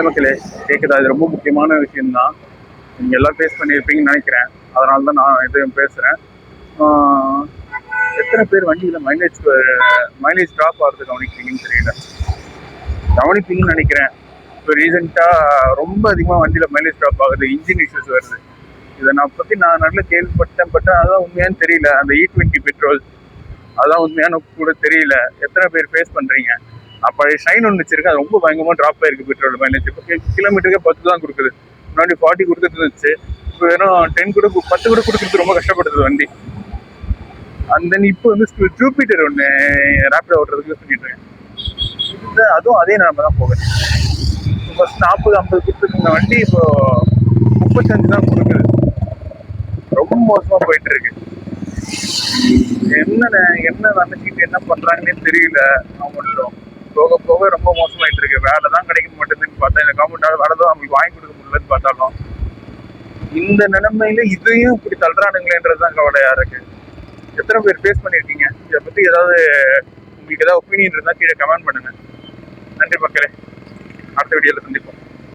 மக்களே கேட்குதா? இது ரொம்ப முக்கியமான விஷயம்தான். நீங்கள் எல்லாம் ஃபேஸ் பண்ணியிருப்பீங்கன்னு நினைக்கிறேன். அதனால தான் நான் எதுவும் பேசுகிறேன். எத்தனை பேர் வண்டியில் மைலேஜ் ட்ராப் ஆகிறது கவனிக்கிறீங்கன்னு தெரியல. கவனிப்பீங்கன்னு நினைக்கிறேன். இப்போ ரீசெண்டாக ரொம்ப அதிகமாக வண்டியில் மைலேஜ் ட்ராப் ஆகுது, இன்ஜின் இஷ்யூஸ் வருது. இதை நான் நல்ல கேள்விப்பட்டேன். அதான் உண்மையானு தெரியல. அந்த E20 பெட்ரோல் அதான் உண்மையான கூட தெரியல. எத்தனை பேர் ஃபேஸ் பண்ணுறீங்க? அப்போ ஷைன் ஒன்று வச்சிருக்கு, அது ரொம்ப பயங்கரமாக ட்ராப் ஆயிருக்கு பெட்ரோல் மைலேஜ். இப்போ கிலோமீட்டருக்கே 10 தான் கொடுக்குது. முன்னாடி 40 கொடுத்துட்டு இருந்துச்சு. இப்போ வெறும் 10 கூட கொடுக்குறது ரொம்ப கஷ்டப்படுது வண்டி. அண்ட் தென் இப்போ வந்து ஜூபிட்டர் ஒன்று ரேப்பிடோ ஓட்டுறதுக்கு யூஸ் பண்ணிட்டு இருக்கேன். அதுவும் அதே நிலைமை தான் போகுது. ஃபர்ஸ்ட் 40-50 கொடுத்துருந்த வண்டி இப்போ 35 தான் கொடுக்குது. ரொம்ப மோசமா போயிட்டு இருக்கு. என்ன நினைச்சிட்டு என்ன பண்றாங்கன்னே தெரியல. அவங்களும் போக போக ரொம்ப மோசமாயிட்டு இருக்கு. வேலை தான் கிடைக்க மாட்டேங்குதுன்னு பார்த்தா, இந்த கவர்மெண்டால வேலை தான் அவங்களுக்கு வாங்கி கொடுக்க முடியலன்னு பார்த்தாலும், இந்த நிலைமையில இதையும் இப்படி தள்ளுறானுங்களேன்றதுதான் கவலையா இருக்கு. எத்தனை பேர் ஃபேஸ் பண்ணிருக்கீங்க? இதை பத்தி ஏதாவது உங்களுக்கு ஏதாவது ஒப்பீனியன் இருந்தா கீழே கமெண்ட் பண்ணுங்க. நன்றி மக்களே, அடுத்த வீடியோல சந்திப்போம்.